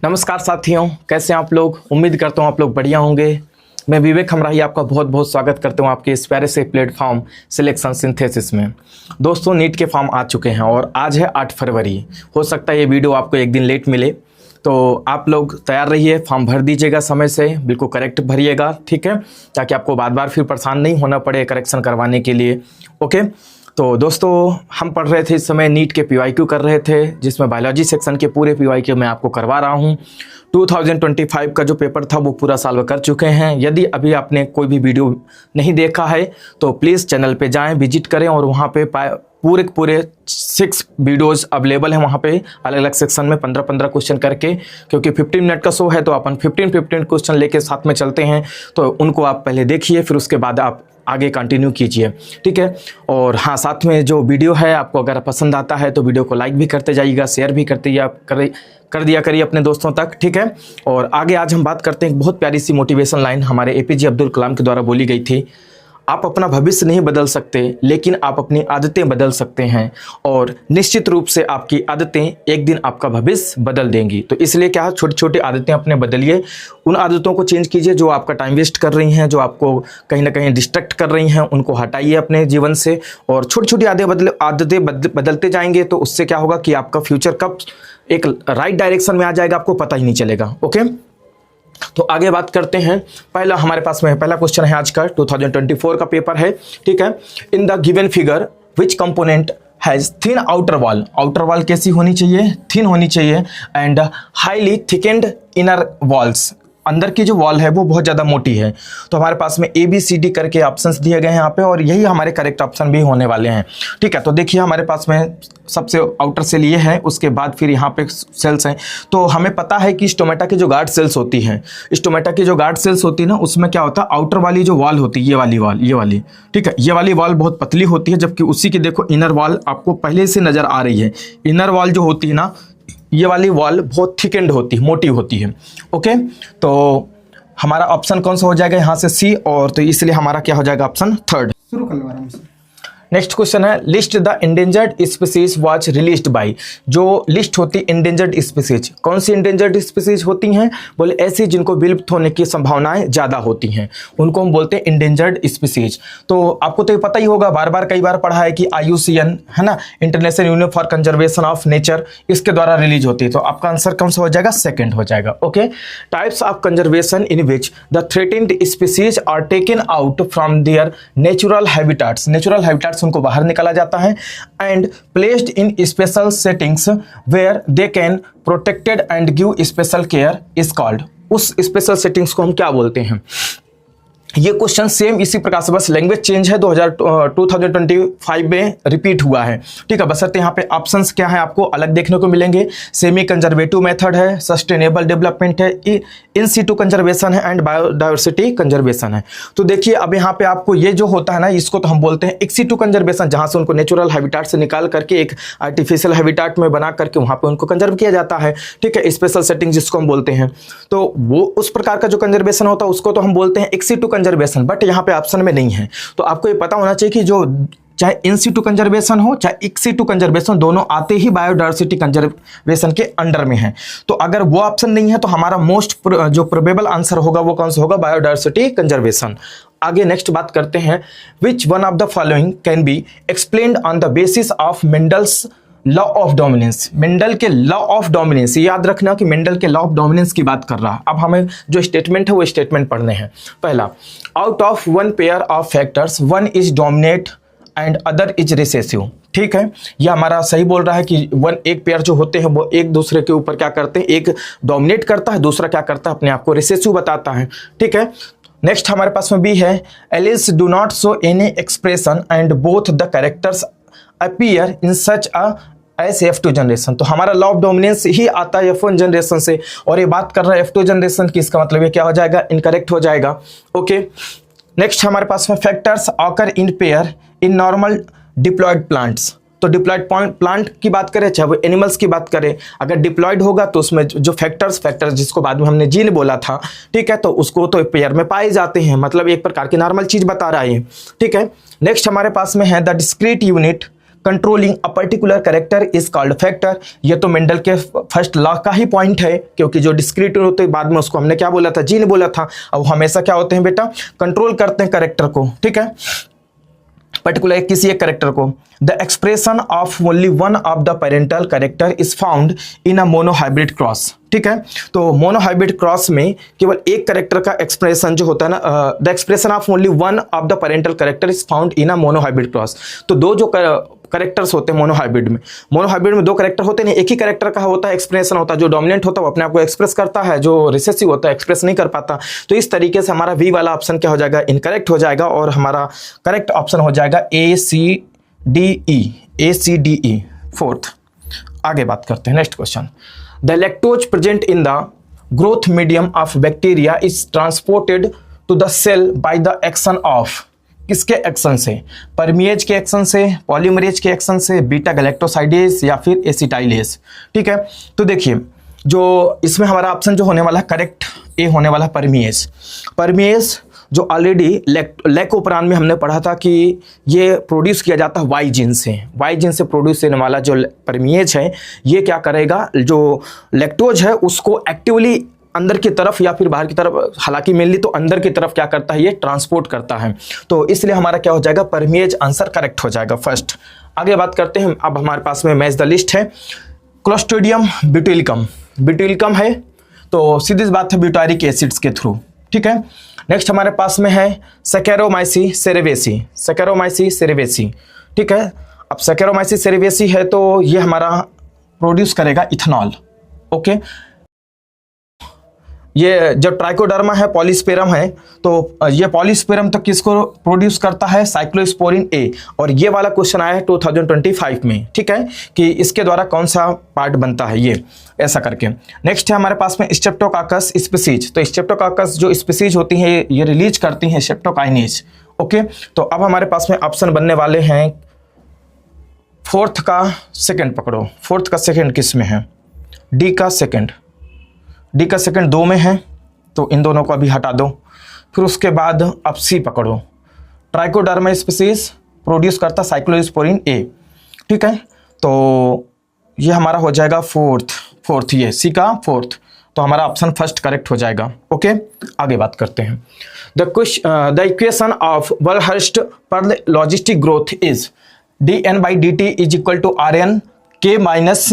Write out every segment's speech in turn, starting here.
नमस्कार साथियों, कैसे हैं आप लोग। उम्मीद करता हूँ आप लोग बढ़िया होंगे। मैं विवेक हमराही आपका बहुत बहुत स्वागत करता हूँ आपके इस प्यारे से प्लेटफॉर्म सिलेक्शन सिंथेसिस में। दोस्तों, नीट के फॉर्म आ चुके हैं और आज है 8 फरवरी। हो सकता है ये वीडियो आपको एक दिन लेट मिले, तो आप लोग तैयार रहिए, फॉर्म भर दीजिएगा समय से, बिल्कुल करेक्ट भरिएगा, ठीक है, ताकि आपको बार बार फिर परेशान नहीं होना पड़े करेक्शन करवाने के लिए। ओके, तो दोस्तों हम पढ़ रहे थे इस समय नीट के PYQ कर रहे थे, जिसमें बायोलॉजी सेक्शन के पूरे PYQ मैं आपको करवा रहा हूं। 2025 का जो पेपर था वो पूरा सॉल्व कर चुके हैं। यदि अभी आपने कोई भी वीडियो नहीं देखा है तो प्लीज़ चैनल पे जाएं, विजिट करें और वहां पे पूरे 6 वीडियोज़ अवेलेबल हैं वहाँ पे, अलग अलग सेक्शन में 15-15 क्वेश्चन करके, क्योंकि 15 मिनट का शो है तो अपन 15 क्वेश्चन लेके साथ में चलते हैं। तो उनको आप पहले देखिए, फिर उसके बाद आप आगे कंटिन्यू कीजिए, ठीक है। और हाँ, साथ में जो वीडियो है आपको अगर पसंद आता है तो वीडियो को लाइक भी करते जाइएगा, शेयर भी कर दिया करिए अपने दोस्तों तक, ठीक है। और आगे आज हम बात करते हैं, एक बहुत प्यारी सी मोटिवेशन लाइन हमारे APJ अब्दुल कलाम के द्वारा बोली गई थी। आप अपना भविष्य नहीं बदल सकते, लेकिन आप अपनी आदतें बदल सकते हैं, और निश्चित रूप से आपकी आदतें एक दिन आपका भविष्य बदल देंगी। तो इसलिए क्या है, छोटी छोटी आदतें अपने बदलिए, उन आदतों को चेंज कीजिए जो आपका टाइम वेस्ट कर रही हैं, जो आपको कहीं ना कहीं डिस्ट्रैक्ट कर रही हैं, उनको हटाइए अपने जीवन से। और छोटी छोटी आदतें बदलते जाएंगे तो उससे क्या होगा कि आपका फ्यूचर कब एक राइट डायरेक्शन में आ जाएगा आपको पता ही नहीं चलेगा। ओके, तो आगे बात करते हैं। पहला हमारे पास में पहला क्वेश्चन है आज का, 2024 का पेपर है, ठीक है। In the given figure which component has thin outer wall. Outer wall कैसी होनी चाहिए? थिन होनी चाहिए। And highly thickened inner walls, अंदर की जो वॉल है वो बहुत ज़्यादा मोटी है। तो हमारे पास में ABCD करके ऑप्शंस दिए गए हैं यहाँ पे, और यही हमारे करेक्ट ऑप्शन भी होने वाले हैं, ठीक है। तो देखिए हमारे पास में सबसे आउटर सेल ये है, उसके बाद फिर यहाँ पे सेल्स हैं। तो हमें पता है कि स्टोमेटा की जो गार्ड सेल्स होती हैं, स्टोमेटा की जो गार्ड सेल्स होती है ना, उसमें क्या होता है, आउटर वाली जो वॉल होती है, ये वाली, ठीक है, ये वाली वॉल बहुत पतली होती है, जबकि उसी की देखो इनर वॉल आपको पहले से नज़र आ रही है। इनर वॉल जो होती है ना, ये वाली वॉल बहुत थिक एंड होती है, मोटी होती है। ओके, तो हमारा ऑप्शन कौन सा हो जाएगा यहाँ से? C, और तो इसलिए हमारा क्या हो जाएगा? Option 3rd। शुरू कर लो आराम से। नेक्स्ट क्वेश्चन है, list the endangered species was released by. जो लिस्ट होती है इंडेंजर्ड स्पीसीज, कौन सी इंडेंजर्ड स्पीसीज होती हैं? बोले ऐसी जिनको विलुप्त होने की संभावनाएं ज़्यादा होती हैं, उनको हम बोलते हैं इंडेंजर्ड स्पीसीज। तो आपको तो ये पता ही होगा, कई बार पढ़ा है कि IUCN है ना, international union for conservation of nature, इसके द्वारा रिलीज होती है। तो आपका आंसर कौन सा हो जाएगा? 2nd हो जाएगा। Okay, types of conservation in which the threatened species are taken out from their natural habitats. Natural habitats उनको बाहर निकाला जाता है, and placed in special settings where they can protected and give special care is called. उस special settings को हम क्या बोलते हैं? ये क्वेश्चन सेम इसी प्रकार से, बस लैंग्वेज चेंज है, 2025 में रिपीट हुआ है, ठीक है। बशर्ते यहाँ पे ऑप्शंस क्या है आपको अलग देखने को मिलेंगे। सेमी कंजर्वेटिव मेथड है, सस्टेनेबल डेवलपमेंट है, इन सीटू कंजर्वेशन है, एंड बायोडाइवर्सिटी कंजर्वेशन है। तो देखिए अब यहाँ पे आपको ये जो होता है ना, इसको तो हम बोलते हैं एक्स सीटू कंजर्वेशन, जहाँ से उनको नेचुरल हैबिटाट से निकाल करके एक आर्टिफिशियल हैबिटाट में बना करके वहाँ पे उनको कंजर्व किया जाता है, ठीक है, स्पेशल सेटिंग जिसको हम बोलते हैं। तो वो उस प्रकार का जो कंजर्वेशन होता है उसको तो हम बोलते हैं एक्स सीटू कंजर्वेशन, बट यहाँ पे ऑप्शन में नहीं है। तो आपको ये पता होना चाहिए कि जो चाहे इन सीटू कंजर्वेशन हो चाहे एक्स सीटू कंजर्वेशन, दोनों आते ही बायोडाइवर्सिटी कंजर्वेशन के अंडर में है। तो अगर वो ऑप्शन नहीं है तो हमारा मोस्ट जो प्रोबेबल आंसर होगा वो कौन सा होगा? Biodiversity conservation. आगे नेक्स्ट बात करते हैं, which one of the following can be explained on the basis of Mendel's law of dominance. Mendel के लॉ ऑफ डोमिनेंस, याद रखना कि मेंडल के लॉ ऑफ डोमिनेंस की बात कर रहा है। अब हमें जो स्टेटमेंट है वो स्टेटमेंट पढ़ने हैं। पहला, out of 1 pair of factors 1 is dominate and other is recessive, ठीक है। यह हमारा सही बोल रहा है कि एक पेयर जो होते हैं वो एक दूसरे के ऊपर क्या करते हैं, एक डोमिनेट करता है, दूसरा क्या करता है, अपने आप को रिसेसिव बताता है, ठीक है। नेक्स्ट हमारे पास में भी है, alleles do not show any expression and both the characters appear in such as F2 generation. तो हमारा लॉ ऑफ डोमिनेंस ही आता है F1 जनरेशन से, और ये बात कर रहा है F2 जनरेशन की, इसका मतलब ये क्या हो जाएगा? इनकरेक्ट हो जाएगा। ओके, नेक्स्ट हमारे पास में factors occur in pair in normal diploid plants. तो डिप्लॉयड प्लांट की बात करें चाहे वो एनिमल्स की बात करें, अगर डिप्लॉयड होगा तो उसमें जो फैक्टर्स जिसको बाद में हमने जीन बोला था, ठीक है, तो उसको तो पेयर में पाए जाते हैं, मतलब एक प्रकार की नॉर्मल चीज बता रहा है, ठीक है। नेक्स्ट हमारे पास में है the discrete unit controlling a particular character is called factor. ये तो मेंडल के फर्स्ट लॉ का ही पॉइंट है, क्योंकि जो डिस्क्रीट होते बाद में उसको हमने क्या बोला था, जीन बोला था। अब हमेशा क्या होते हैं बेटा, कंट्रोल करते हैं कैरेक्टर को, ठीक है, पर्टिकुलर किसी एक कैरेक्टर को। The expression of only one of the parental character is found in a monohybrid cross, ठीक है। तो मोनोहाइब्रिड क्रॉस में केवल एक कैरेक्टर का एक्सप्रेशन जो होता है ना, the expression of only one of the parental character is found in a monohybrid cross. तो दो जो कैरेक्टर्स होते हैं मोनोहाइब्रिड में दो कैरेक्टर होते हैं, एक ही कैरेक्टर का होता है एक्सप्रेशन होता है, जो डोमिनेंट होता है वो अपने आप को एक्सप्रेस करता है, जो रिसेसिव होता है एक्सप्रेस नहीं कर पाता। तो इस तरीके से हमारा वी वाला ऑप्शन क्या हो जाएगा, इनकरेक्ट हो जाएगा, और हमारा करेक्ट ऑप्शन हो जाएगा ACDE, फोर्थ। आगे बात करते हैं, next question. The lactose present in the growth medium of bacteria is transported to the cell by the action of, किसके एक्शन से, परमिएज के एक्शन से, पॉलीमरेज के एक्शन से, बीटा गैलेक्टोसाइडेज या फिर एसिटाइलेज, ठीक है। तो देखिए जो इसमें हमारा ऑप्शन जो होने वाला है करेक्ट ए होने वाला परमिएज। परमिएज जो ऑलरेडी लैकोपरान में हमने पढ़ा था कि ये प्रोड्यूस किया जाता है वाई जीन से, वाई जीन से प्रोड्यूस होने वाला जो परमिएज है ये क्या करेगा, जो लैक्टोज है उसको एक्टिवली अंदर की तरफ या फिर बाहर की तरफ, हालांकि मेनली तो अंदर की तरफ क्या करता है, ये ट्रांसपोर्ट करता है। तो इसलिए हमारा क्या हो जाएगा, परमिएज आंसर करेक्ट हो जाएगा फर्स्ट। आगे बात करते हैं, अब हमारे पास में मैच द लिस्ट है। क्लोस्ट्रीडियम ब्यूटिलिकम है, तो सीधी बात है ब्यूटारिक एसिड्स के थ्रू, ठीक है। नेक्स्ट हमारे पास में है सैकेरोमाइसी सेरेवेसी, ठीक है। अब सैकेरोमाइसी सेरेवेसी है तो ये हमारा प्रोड्यूस करेगा इथेनॉल, ओके। ये जो ट्राइकोडर्मा है पॉलीस्पेरम है, तो ये पॉलीस्पेरम तो किसको प्रोड्यूस करता है, साइक्लोस्पोरिन ए। और ये वाला क्वेश्चन आया है 2025 में, ठीक है, कि इसके द्वारा कौन सा पार्ट बनता है, ये ऐसा करके। नेक्स्ट है हमारे पास में स्ट्रेप्टोकाकस स्पीसीज। तो स्ट्रेप्टोकाकस जो स्पीसीज होती हैं ये रिलीज करती हैं स्ट्रेप्टोकाइनेज, ओके। तो अब हमारे पास में ऑप्शन बनने वाले हैं, फोर्थ का सेकंड पकड़ो, फोर्थ का सेकंड किस में है, डी का सेकंड 2 में है, तो इन दोनों को अभी हटा दो। फिर उसके बाद अब सी पकड़ो, ट्राइकोडर्मा स्पीसीज प्रोड्यूस करता साइक्लोस्पोरिन ए, ठीक है। तो ये हमारा हो जाएगा फोर्थ, ये सी का फोर्थ। तो हमारा ऑप्शन फर्स्ट करेक्ट हो जाएगा, ओके। आगे बात करते हैं। The equation of Verhulst Pearl logistic growth is dN/dt is equal to RN K minus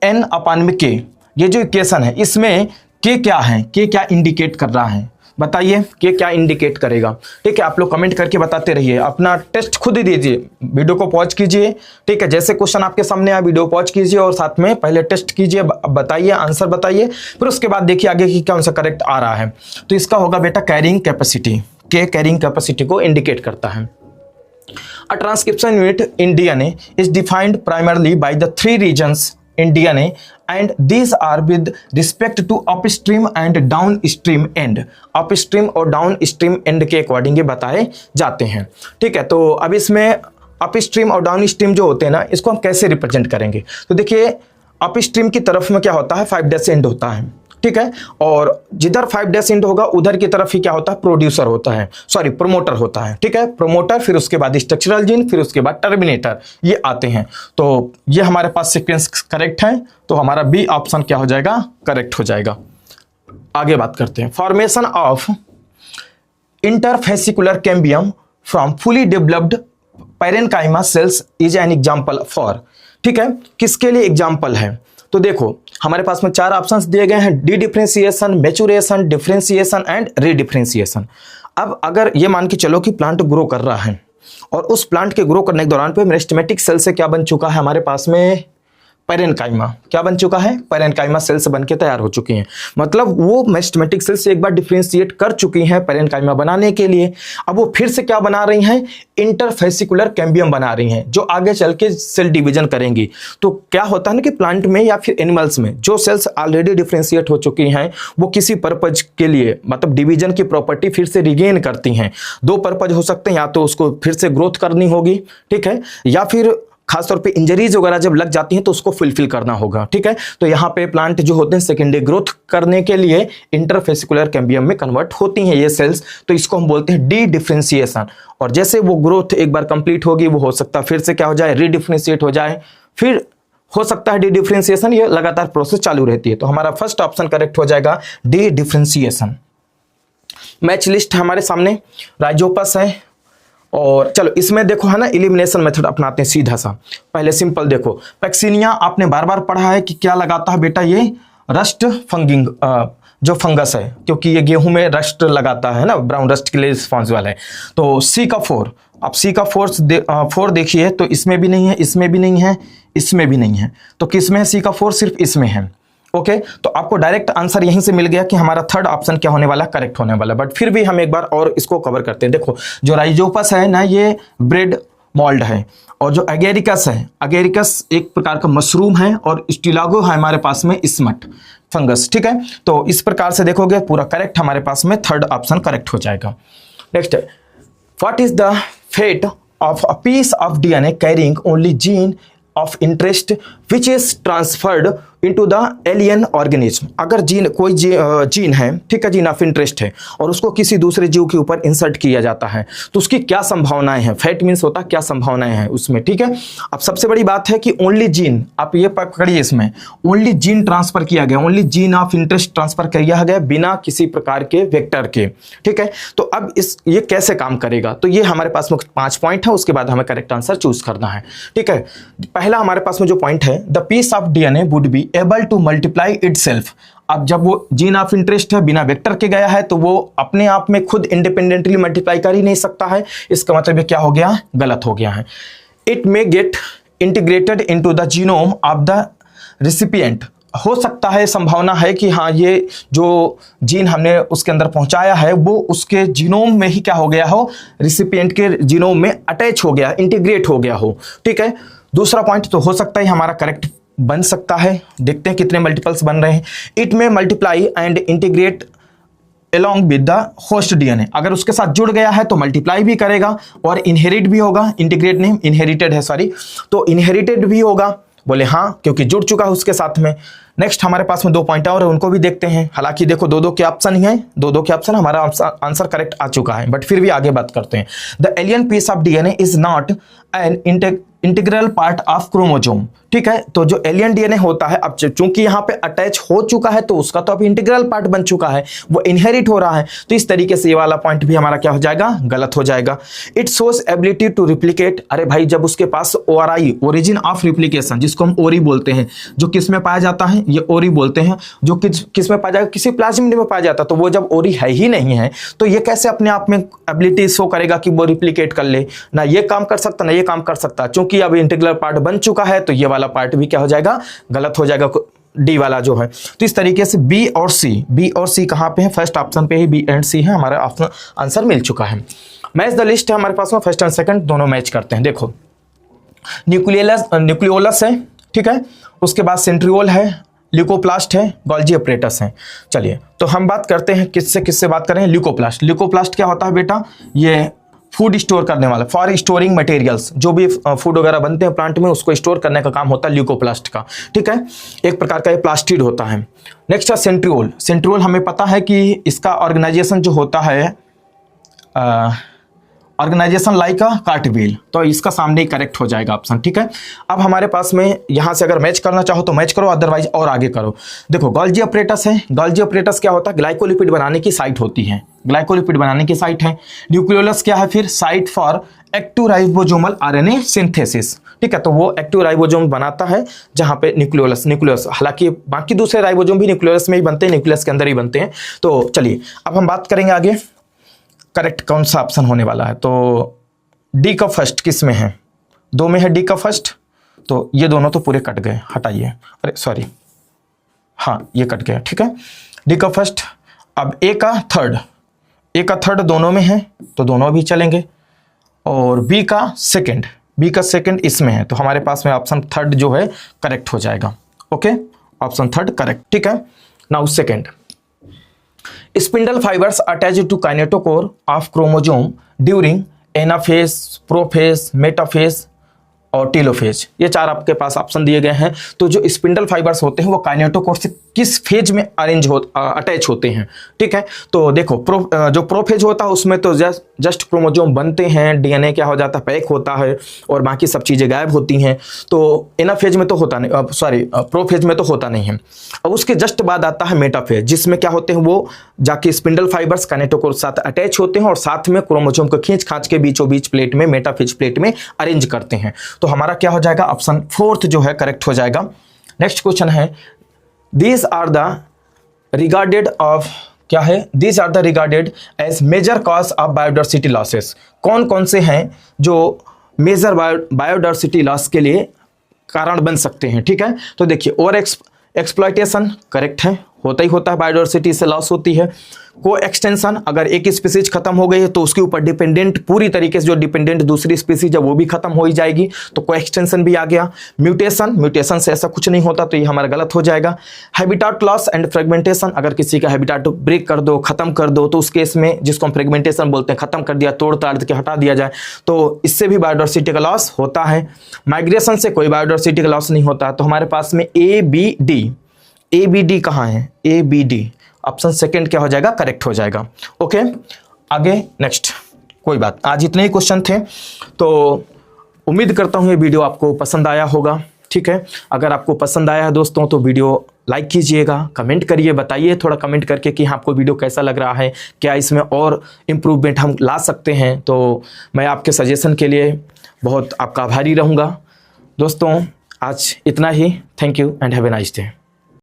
N/K। ये जो इक्वेशन है इसमें के क्या है, के क्या इंडिकेट कर रहा है, बताइए के क्या इंडिकेट करेगा, ठीक है। आप लोग कमेंट करके बताते रहिए, अपना टेस्ट खुद ही दीजिए, वीडियो को पॉज कीजिए, ठीक है। जैसे क्वेश्चन आपके सामने आया वीडियो पॉज कीजिए और साथ में पहले टेस्ट कीजिए, बताइए आंसर बताइए, फिर उसके बाद देखिए आगे की कौन सा करेक्ट आ रहा है। तो इसका होगा बेटा कैरिंग कैपेसिटी, के कैरिंग कैपेसिटी को इंडिकेट करता है। A transcription unit in DNA is defined primarily by the 3 regions in DNA and these are with respect to upstream and downstream end, upstream और downstream end के according ये बताए जाते हैं, ठीक है। तो अब इसमें अपस्ट्रीम और डाउनस्ट्रीम जो होते हैं ना, इसको हम कैसे रिप्रेजेंट करेंगे, तो देखिए अपस्ट्रीम की तरफ में क्या होता है 5 डैश एंड होता है, ठीक है। और जिधर 5 डैश एंड होगा उधर की तरफ ही क्या होता है, प्रोड्यूसर होता है, सॉरी प्रोमोटर होता है, ठीक है। प्रोमोटर, फिर उसके बाद स्ट्रक्चरल जीन, फिर उसके बाद टर्मिनेटर, ये आते हैं। तो ये हमारे पास सीक्वेंस करेक्ट है, तो हमारा बी ऑप्शन क्या हो जाएगा, करेक्ट हो जाएगा। आगे बात करते हैं। Formation of interfascicular cambium from fully developed parenchyma cells is an example for, ठीक है, किसके लिए एग्जाम्पल है। तो देखो हमारे पास में 4 ऑप्शंस दिए गए हैं, D differentiation, maturation, differentiation and रीडिफरेंशिएशन। अब अगर ये मान के चलो कि प्लांट ग्रो कर रहा है और उस प्लांट के ग्रो करने के दौरान पे मेरिस्टेमेटिक सेल से क्या बन चुका है हमारे पास में, पैरेनकाइमा, क्या बन चुका है, पैरेनकाइमा सेल से बनके तैयार हो चुकी हैं, मतलब वो मेरिस्टेमेटिक सेल से एक बार डिफरेंशिएट कर चुकी हैं पैरेनकाइमा बनाने के लिए। अब वो फिर से क्या बना रही हैं, इंटरफेसिकुलर कैम्बियम बना रही हैं, जो आगे चल के सेल डिवीजन करेंगी। तो क्या होता है ना कि प्लांट में या फिर एनिमल्स में जो सेल्स ऑलरेडी डिफरेंशिएट हो चुकी हैं वो किसी पर्पज के लिए, मतलब डिवीजन की प्रॉपर्टी फिर से रिगेन करती हैं। 2 पर्पज हो सकते हैं, या तो उसको फिर से ग्रोथ करनी होगी, ठीक है, या फिर खासतौर पे इंजरीज वगैरह जब लग जाती हैं तो उसको फुलफिल करना होगा, ठीक है। तो यहाँ पे प्लांट जो होते हैं सेकेंडरी ग्रोथ करने के लिए इंटरफेसिकुलर कैम्बियम में कन्वर्ट होती हैं ये सेल्स, तो इसको हम बोलते हैं डी डिफ्रेंशिएशन। और जैसे वो ग्रोथ एक बार कंप्लीट होगी, वो हो सकता है फिर से क्या हो जाए, रीडिफ्रेंशिएट हो जाए, फिर हो सकता है डी डिफ्रेंशिएशन, ये लगातार प्रोसेस चालू रहती है। तो हमारा फर्स्ट ऑप्शन करेक्ट हो जाएगा डी डिफ्रेंशिएशन। मैच लिस्ट हमारे सामने, राइजोपस है, और चलो इसमें देखो है ना, एलिमिनेशन मेथड अपनाते हैं सीधा सा। पहले सिंपल देखो, पैक्सिनिया आपने बार बार पढ़ा है कि क्या लगाता है बेटा, ये रस्ट फंगिंग जो फंगस है, क्योंकि ये गेहूं में रस्ट लगाता है ना, ब्राउन रस्ट के लिए रिस्पॉन्सिबल है। तो सी का 4, अब सी का 4 देखिए, तो इसमें भी नहीं है, इसमें भी नहीं है, इसमें भी नहीं है, तो किस में है सी का 4, सिर्फ इसमें है। ओके, तो आपको डायरेक्ट आंसर यहीं से मिल गया कि हमारा थर्ड ऑप्शन क्या होने वाला, करेक्ट होने वाला। बट फिर भी हम एक बार और इसको कवर करते हैं। देखो जो राइजोपस है ना, ये ब्रेड मोल्ड है, और जो एगेरिकस है, एगेरिकस एक प्रकार का मशरूम है, और स्टिलागो है हमारे पास में स्मट फंगस, ठीक है। तो इस प्रकार से देखोगे पूरा करेक्ट हमारे पास में थर्ड ऑप्शन करेक्ट हो जाएगा। नेक्स्ट है, what is the fate of a piece of DNA carrying only gene of interest which is transferred into the alien organism. अगर जीन कोई जीन है, ठीक है, जीन ऑफ इंटरेस्ट है, और उसको किसी दूसरे जीव के ऊपर इंसर्ट किया जाता है, तो उसकी क्या संभावनाएं हैं, फैट मीन्स होता है क्या संभावनाएं हैं उसमें, ठीक है। अब सबसे बड़ी बात है कि ओनली जीन, आप ये पकड़िए, इसमें ओनली जीन ट्रांसफर किया गया, only gene of interest transfer किया गया, बिना किसी प्रकार के वेक्टर के, ठीक है। तो अब ये कैसे काम करेगा, तो ये हमारे पास में 5 पॉइंट है, उसके बाद हमें करेक्ट आंसर चूज करना है, ठीक है। पहला हमारे पास में जो पॉइंट है, the piece of DNA would be able to multiply itself. अब जब वो जीन ऑफ इंटरेस्ट है, बिना वेक्टर के गया है, तो वो अपने आप में खुद इंडिपेंडेंटली मल्टीप्लाई कर ही नहीं सकता है। इसका मतलब क्या हो गया, गलत हो गया है। It may gate integrated into the genome of the recipient. हो सकता है, संभावना है कि हाँ, ये जो जीन हमने उसके अंदर पहुंचाया है, वो उसके जीनोम में ही क्या हो गया हो, रिसिपिएंट के जीनोम में अटैच हो गया, इंटीग्रेट हो गया हो, ठीक है। दूसरा पॉइंट तो हो सकता है हमारा करेक्ट बन सकता है। देखते हैं कितने मल्टीपल्स बन रहे हैं। इट में multiply and integrate along with the host DNA। अगर उसके साथ जुड़ गया है तो मल्टीप्लाई भी करेगा और इनहेरिट भी होगा, इंटीग्रेट नहीं, इनहेरिटेड है, सॉरी, तो इनहेरिटेड भी होगा। बोले हाँ, क्योंकि जुड़ चुका है उसके साथ में। नेक्स्ट हमारे पास में 2 पॉइंट और है, उनको भी देखते हैं। हालांकि देखो 2-2 के ऑप्शन ही है, 2-2 के ऑप्शन, हमारा आंसर करेक्ट आ चुका है, बट फिर भी आगे बात करते हैं। The alien piece of DNA is not an integral part of chromosome, ठीक है। तो जो एलियन डीएनए होता है, अब चूंकि यहाँ पे अटैच हो चुका है, तो उसका तो अब इंटीग्रल पार्ट बन चुका है, वो इनहेरिट हो रहा है, तो इस तरीके से ये वाला पॉइंट भी हमारा क्या हो जाएगा, गलत हो जाएगा। It shows ability to replicate. अरे भाई, जब उसके पास ओआरआई, ओरिजिन ऑफ रिप्लिकेशन, जिसको हम ओरी बोलते हैं, जो किस में पाया जाता है, ये ओरी बोलते हैं, जो किस में पाया जाएगा, किसी प्लाज्मिड में पाया जाता है। तो वो जब ओरी है ही नहीं है, तो ये कैसे अपने आप में एबिलिटी शो करेगा कि वो रिप्लिकेट कर ले, ना ये काम कर सकता, ना ये काम कर सकता। चूंकि अब इंटीग्रल पार्ट बन चुका है, तो ये वाला पार्ट भी क्या हो जाएगा, गलत हो जाएगा, डी वाला जो है। तो इस तरीके से बी और सी कहां पे है, फर्स्ट ऑप्शन पे ही बी एंड सी है, हमारा ऑप्शन आंसर मिल चुका है। मैच द लिस्ट है हमारे पास में, फर्स्ट एंड सेकंड दोनों मैच करते हैं। देखो न्यूक्लियोलस है, ठीक है, उसके बाद सेंट्रियोल है, ल्यूकोप्लास्ट है, गोल्जी अपरेटस है। चलिए तो हम बात करते हैं किससे बात करें, ल्यूकोप्लास्ट। ल्यूकोप्लास्ट क्या होता है बेटा, ये फूड स्टोर करने वाला, फॉर स्टोरिंग मटेरियल्स, जो भी फूड वगैरह बनते हैं प्लांट में, उसको स्टोर करने का काम होता है ल्यूकोप्लास्ट का, ठीक है। एक प्रकार का ये प्लास्टिड होता है। नेक्स्ट है सेंट्रियोल। सेंट्रियोल हमें पता है कि इसका ऑर्गेनाइजेशन जो होता है, ऑर्गेनाइजेशन लाइक अ कार्टव्हील, तो इसका सामने ही करेक्ट हो जाएगा ऑप्शन, ठीक है। अब हमारे पास में यहाँ से अगर मैच करना चाहो तो मैच करो, अदरवाइज और आगे करो। देखो गोल्जी अपरेटस है, गोल्जी अपरेटस क्या होता है, ग्लाइकोलिपिड बनाने की साइट होती है, ग्लाइकोलिपिड बनाने की साइट है। न्यूक्लियोलस क्या है फिर, site for active ribosomal RNA synthesis, ठीक है। तो वो एक्टिव राइबोसोम बनाता है जहां पे न्यूक्लियोलस, हालांकि बाकी दूसरे राइबोसोम भी न्यूक्लियोलस में ही बनते हैं, न्यूक्लियस के अंदर ही बनते हैं। तो चलिए अब हम बात करेंगे आगे करेक्ट कौन सा ऑप्शन होने वाला है। तो डी का फर्स्ट किस में है, 2 में है डी का फर्स्ट, तो ये दोनों तो पूरे कट गए, हटाइए, अरे सॉरी, हाँ ये कट गया, ठीक है, डी का फर्स्ट। अब ए का थर्ड दोनों में है, तो दोनों भी चलेंगे। और बी का सेकंड इसमें है, तो हमारे पास में ऑप्शन थर्ड जो है करेक्ट हो जाएगा। ओके, ऑप्शन थर्ड करेक्ट, ठीक है। Now second, spindle fibres attached to kinetochore of chromosome during anaphase, prophase, metaphase और टेलोफेज, ये 4 आपके पास ऑप्शन दिए गए हैं। तो जो स्पिंडल फाइबर्स होते हैं वो काइनेटोकोर से किस फेज में अटैच होते हैं, ठीक है। तो देखो जो प्रोफेज होता है उसमें तो जस्ट क्रोमोसोम बनते हैं, डीएनए क्या हो जाता है, पैक होता है और बाकी सब चीज़ें गायब होती हैं। तो एनाफेज में तो होता नहीं, प्रोफेज में तो होता नहीं है। अब उसके जस्ट बाद आता है मेटाफेज, जिसमें क्या होते हैं वो जाके स्पिंडल फाइबर्स काइनेटोकोर के साथ अटैच होते हैं और साथ में क्रोमोसोम को खींच खांच के बीचों बीच प्लेट में, मेटाफेज प्लेट में अरेंज करते हैं। तो हमारा क्या हो जाएगा, ऑप्शन 4 जो है करेक्ट हो जाएगा। नेक्स्ट क्वेश्चन है, these are the regarded of, क्या है, these are the regarded as major cause of biodiversity losses. कौन कौन से हैं जो मेजर बायोडाइवर्सिटी लॉस के लिए कारण बन सकते हैं, ठीक है। तो देखिए, ओवर एक्सप्लॉयटेशन करेक्ट है, होता ही होता है, बायोडाइवर्सिटी से लॉस होती है। को एक्सटेंशन, अगर एक स्पीसीज खत्म हो गई है तो उसके ऊपर डिपेंडेंट, पूरी तरीके से जो डिपेंडेंट दूसरी स्पीसीज है वो भी खत्म हो ही जाएगी, तो को एक्सटेंशन भी आ गया। म्यूटेशन से ऐसा कुछ नहीं होता, तो ये हमारा गलत हो जाएगा। हैबिटाट लॉस एंड फ्रेगमेंटेशन, अगर किसी का हैबिटाट ब्रेक कर दो, खत्म कर दो, तो उस केस में, जिसको हम फ्रेगमेंटेशन बोलते हैं, खत्म कर दिया, तोड़ ताड़ के हटा दिया जाए, तो इससे भी बायोडाइवर्सिटी का लॉस होता है। माइग्रेशन से कोई बायोडाइवर्सिटी का लॉस नहीं होता। तो हमारे पास में ए बी डी कहाँ है, A B D, option second क्या हो जाएगा, करेक्ट हो जाएगा। ओके, आगे नेक्स्ट, कोई बात, आज इतने ही क्वेश्चन थे। तो उम्मीद करता हूँ ये वीडियो आपको पसंद आया होगा, ठीक है। अगर आपको पसंद आया है दोस्तों तो वीडियो लाइक कीजिएगा, कमेंट करिए, बताइए थोड़ा कमेंट करके कि आपको वीडियो कैसा लग रहा है, क्या इसमें और इम्प्रूवमेंट हम ला सकते हैं। तो मैं आपके सजेशन के लिए बहुत आपका आभारी रहूँगा। दोस्तों आज इतना ही, thank you and have a nice day.